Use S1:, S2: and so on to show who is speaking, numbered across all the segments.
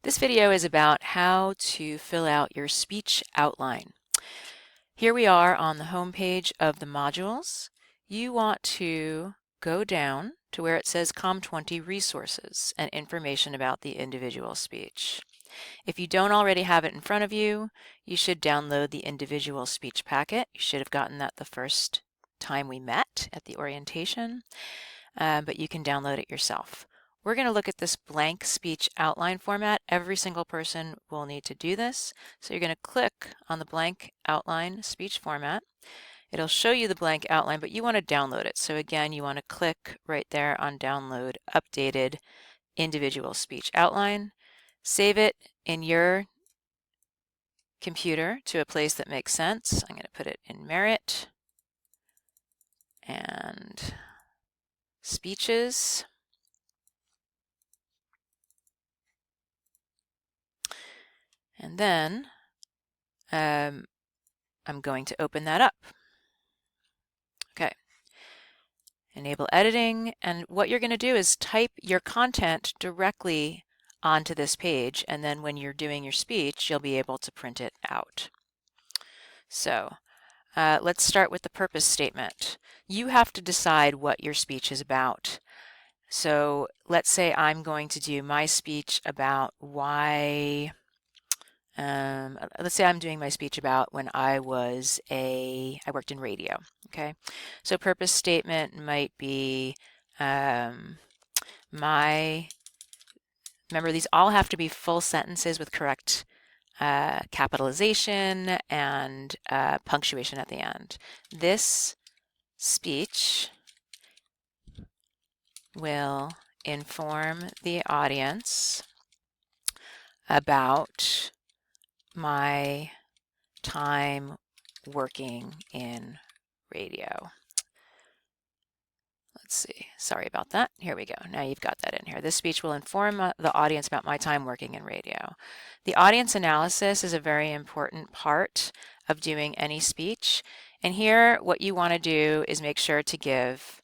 S1: This video is about how to fill out your speech outline. Here we are on the home page of the modules. You want to go down to where it says COM20 resources and information about the individual speech. If you don't already have it in front of you, you should download the individual speech packet. You should have gotten that the first time we met at the orientation, but you can download it yourself. We're going to look at this blank speech outline format. Every single person will need to do this. So you're going to click on the blank outline speech format. It'll show you the blank outline, but you want to download it. So again, you want to click right there on download updated individual speech outline. Save it in your computer to a place that makes sense. I'm going to put it in Merit and Speeches. And then I'm going to open that up. Okay. Enable editing, and what you're going to do is type your content directly onto this page, and then when you're doing your speech, you'll be able to print it out. So let's start with the purpose statement. You have to decide what your speech is about. So let's say I'm going to do my speech about why let's say I'm doing my speech about when I worked in radio, okay? So purpose statement might be, remember these all have to be full sentences with correct capitalization and punctuation at the end. This speech will inform the audience about my time working in radio. Let's see. Sorry about that. Here we go. Now you've got that in here. This speech will inform the audience about my time working in radio. The audience analysis is a very important part of doing any speech. And here, what you want to do is make sure to give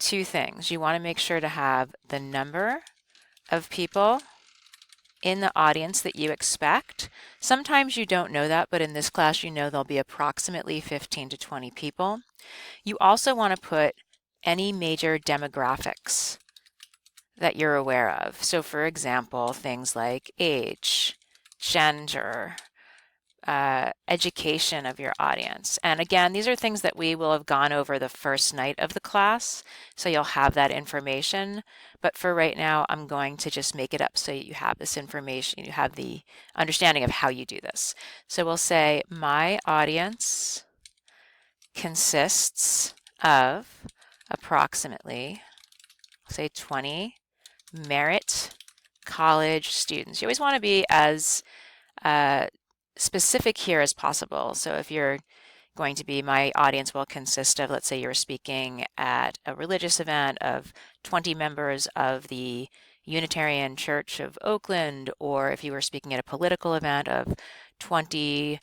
S1: two things. You want to make sure to have the number of people in the audience that you expect. Sometimes you don't know that, but in this class you know there'll be approximately 15 to 20 people. You also want to put any major demographics that you're aware of. So for example, things like age, gender, education of your audience. And again, these are things that we will have gone over the first night of the class, so you'll have that information. But for right now, I'm going to just make it up so you have this information, you have the understanding of how you do this. So we'll say my audience consists of approximately, say 20 Merit College students. You always want to be as specific here as possible. So if you're going to be, my audience will consist of, let's say you're speaking at a religious event of 20 members of the Unitarian Church of Oakland, or if you were speaking at a political event of 20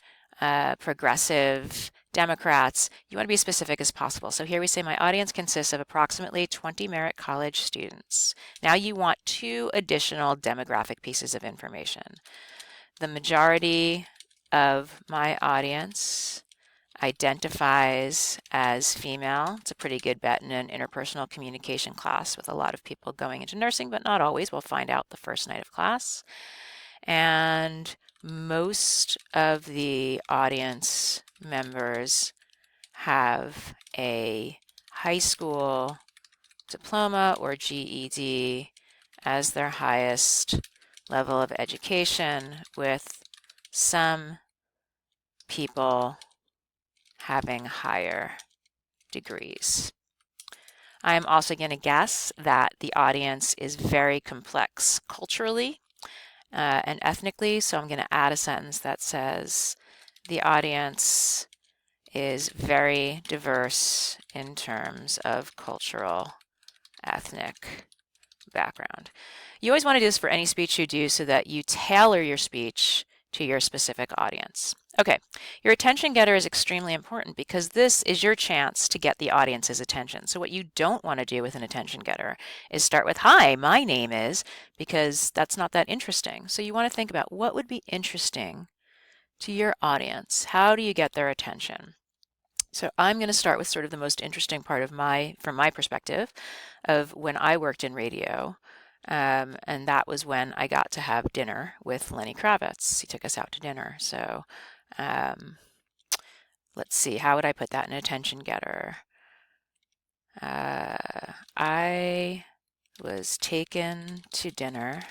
S1: progressive Democrats, you want to be as specific as possible. So here we say my audience consists of approximately 20 Merit College students. Now you want two additional demographic pieces of information. The majority of my audience identifies as female. It's a pretty good bet in an interpersonal communication class with a lot of people going into nursing, but not always. We'll find out the first night of class. And most of the audience members have a high school diploma or GED as their highest level of education, with some people having higher degrees. I am also going to guess that the audience is very complex culturally and ethnically, so I'm going to add a sentence that says the audience is very diverse in terms of cultural, ethnic background. You always want to do this for any speech you do so that you tailor your speech to your specific audience. Okay, your attention getter is extremely important because this is your chance to get the audience's attention. So what you don't want to do with an attention getter is start with, "Hi, my name is," because that's not that interesting. So you want to think about what would be interesting to your audience. How do you get their attention? So I'm going to start with sort of the most interesting part of from my perspective, of when I worked in radio. And that was when I got to have dinner with Lenny Kravitz. He took us out to dinner. So let's see, how would I put that in attention getter? I was taken to dinner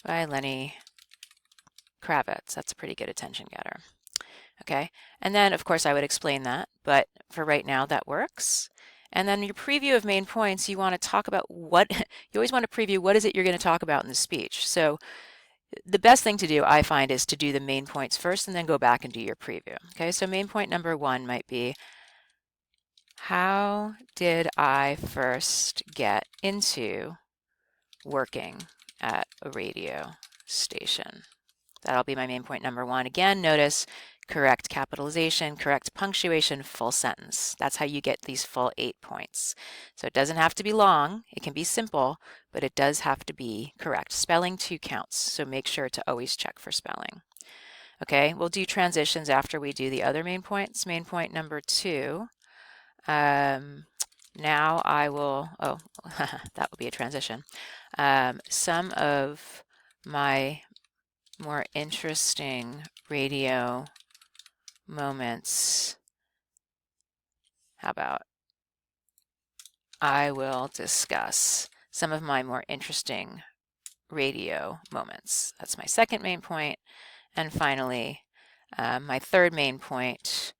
S1: by Lenny Kravitz. That's a pretty good attention getter. Okay, and then of course I would explain that, but for right now that works. And then your preview of main points, you want to talk about what, you always want to preview what is it you're going to talk about in the speech. So the best thing to do, I find, is to do the main points first and then go back and do your preview. Okay, so main point number 1 might be, how did I first get into working at a radio station? That'll be my main point number 1. Again, notice correct capitalization, correct punctuation, full sentence. That's how you get these full 8 points. So it doesn't have to be long, it can be simple, but it does have to be correct. Spelling too counts, so make sure to always check for spelling. Okay, we'll do transitions after we do the other main points. Main point number 2. Now I will, that will be a transition. Some of my more interesting radio moments. How about I will discuss some of my more interesting radio moments. That's my second main point. And finally, my third main point,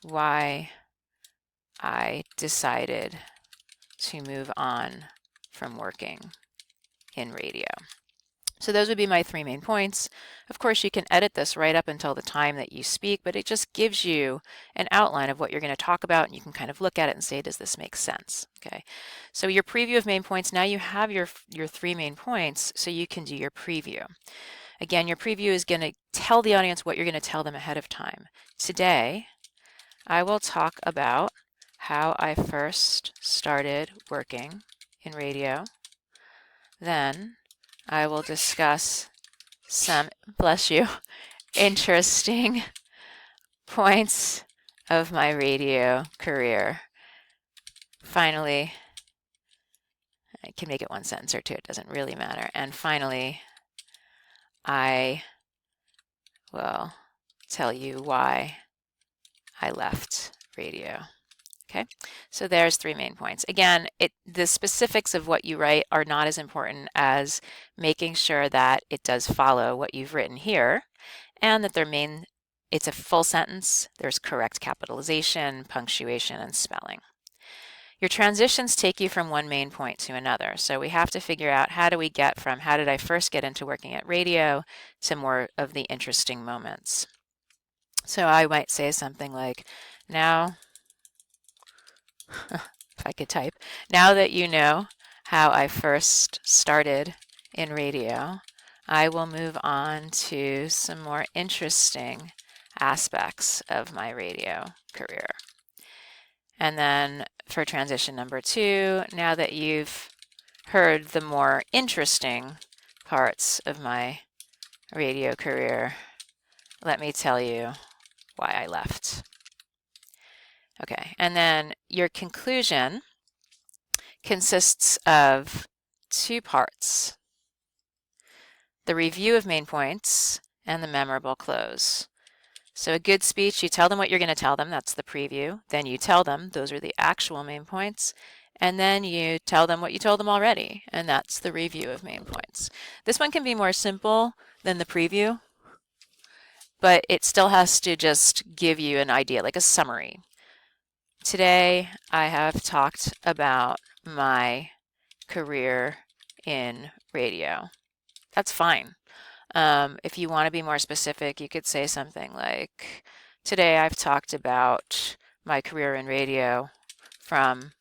S1: why I decided to move on from working in radio. So those would be my 3 main points. Of course, you can edit this right up until the time that you speak, but it just gives you an outline of what you're going to talk about, and you can kind of look at it and say, does this make sense? Okay. So your preview of main points, now you have your 3 main points, so you can do your preview. Again, your preview is going to tell the audience what you're going to tell them ahead of time. Today, I will talk about how I first started working in radio. Then I will discuss some, bless you, interesting points of my radio career. Finally, I can make it 1 sentence or 2, it doesn't really matter. And finally, I will tell you why I left radio. Okay, so there's 3 main points. Again, the specifics of what you write are not as important as making sure that it does follow what you've written here, and that it's a full sentence, there's correct capitalization, punctuation, and spelling. Your transitions take you from one main point to another, so we have to figure out, how do we get from how did I first get into working at radio to more of the interesting moments. So I might say something like, now, if I could type, now that you know how I first started in radio, I will move on to some more interesting aspects of my radio career. And then for transition number 2, now that you've heard the more interesting parts of my radio career, let me tell you why I left. Okay, and then your conclusion consists of 2 parts: the review of main points and the memorable close. So a good speech, you tell them what you're going to tell them, that's the preview. Then you tell them, those are the actual main points. And then you tell them what you told them already, and that's the review of main points. This one can be more simple than the preview, but it still has to just give you an idea, like a summary. Today, I have talked about my career in radio. That's fine. If you want to be more specific, you could say something like, today I've talked about my career in radio from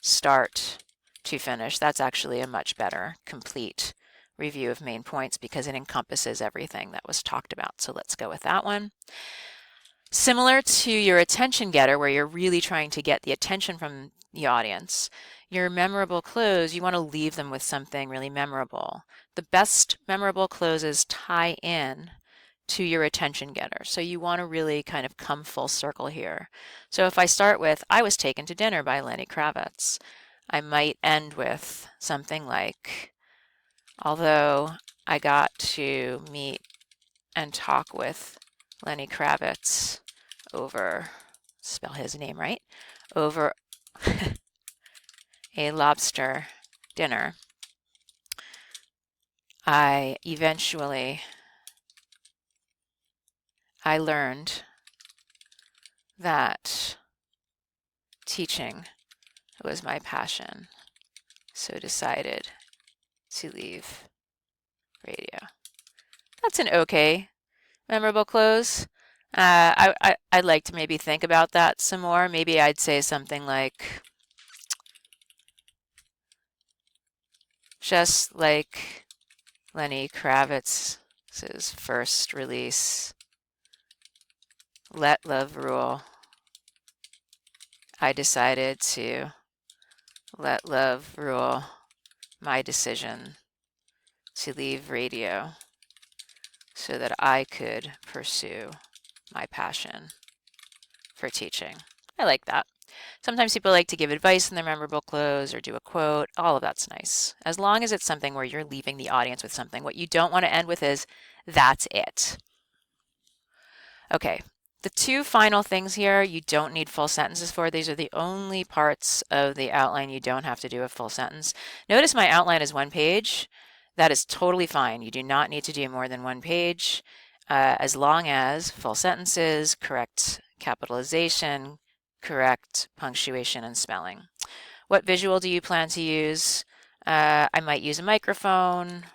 S1: start to finish. That's actually a much better, complete review of main points because it encompasses everything that was talked about. So let's go with that one. Similar to your attention getter, where you're really trying to get the attention from the audience, your memorable close, you want to leave them with something really memorable. The best memorable closes tie in to your attention getter. So you want to really kind of come full circle here. So if I start with, I was taken to dinner by Lenny Kravitz, I might end with something like, although I got to meet and talk with Lenny Kravitz over, spell his name right, over a lobster dinner, I learned that teaching was my passion, so decided to leave radio. That's an okay memorable close. I'd like to maybe think about that some more. Maybe I'd say something like, just like Lenny Kravitz's first release, Let Love Rule, I decided to let love rule my decision to leave radio so that I could pursue my passion for teaching. I like that. Sometimes people like to give advice in their memorable close or do a quote. All of that's nice. As long as it's something where you're leaving the audience with something. What you don't want to end with is, that's it. Okay, the two final things here you don't need full sentences for. These are the only parts of the outline you don't have to do a full sentence. Notice my outline is 1 page. That is totally fine. You do not need to do more than 1 page, as long as full sentences, correct capitalization, correct punctuation and spelling. What visual do you plan to use? I might use a microphone.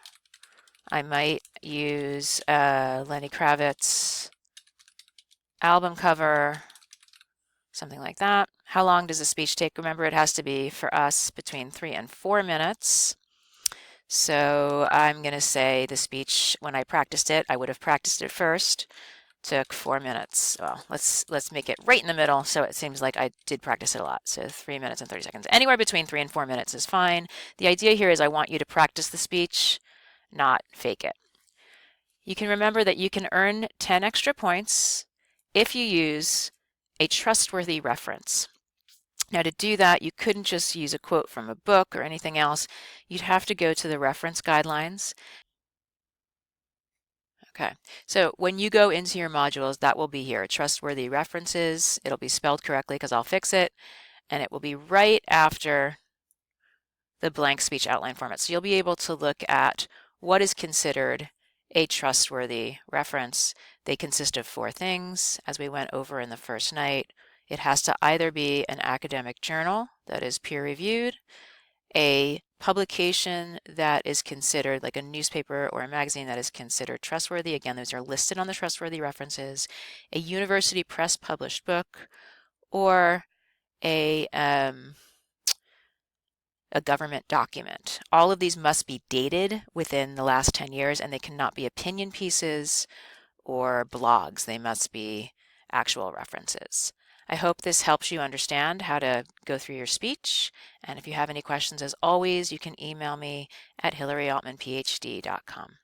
S1: I might use Lenny Kravitz album cover, something like that. How long does a speech take? Remember, it has to be, for us, between 3 and 4 minutes. So I'm going to say the speech, when I practiced it, I would have practiced it first, took 4 minutes. Well, let's make it right in the middle so it seems like I did practice it a lot. So 3 minutes and 30 seconds. Anywhere between 3 and 4 minutes is fine. The idea here is I want you to practice the speech, not fake it. You can remember that you can earn 10 extra points if you use a trustworthy reference. Now, to do that, you couldn't just use a quote from a book or anything else. You'd have to go to the reference guidelines. Okay, so when you go into your modules, that will be here, trustworthy references. It'll be spelled correctly because I'll fix it, and it will be right after the blank speech outline format. So you'll be able to look at what is considered a trustworthy reference. They consist of 4 things, as we went over in the first night. It has to either be an academic journal that is peer-reviewed, a publication that is considered like a newspaper or a magazine that is considered trustworthy. Again, those are listed on the trustworthy references, a university press published book, or a government document. All of these must be dated within the last 10 years, and they cannot be opinion pieces or blogs. They must be actual references. I hope this helps you understand how to go through your speech. And if you have any questions, as always, you can email me at hillaryaltmanphd.com.